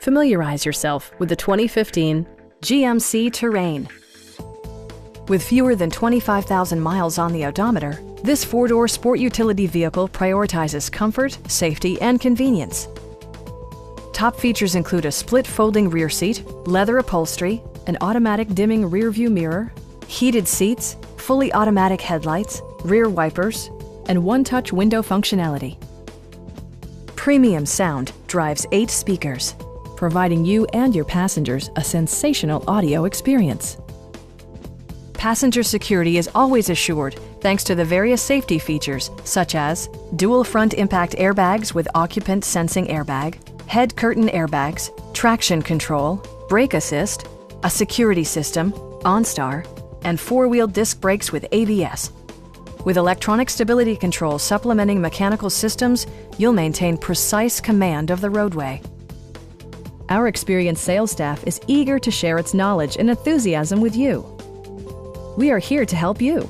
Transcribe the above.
Familiarize yourself with the 2015 GMC Terrain. With fewer than 25,000 miles on the odometer, this four-door sport utility vehicle prioritizes comfort, safety, and convenience. Top features include a split folding rear seat, leather upholstery, an automatic dimming rear-view mirror, heated seats, fully automatic headlights, rear wipers, and one-touch window functionality. Premium sound drives 8 speakers, providing you and your passengers a sensational audio experience. Passenger security is always assured thanks to the various safety features such as dual front impact airbags with occupant sensing airbag, head curtain airbags, traction control, brake assist, a security system, OnStar, and 4-wheel disc brakes with ABS. With electronic stability control supplementing mechanical systems, you'll maintain precise command of the roadway. Our experienced sales staff is eager to share its knowledge and enthusiasm with you. We are here to help you.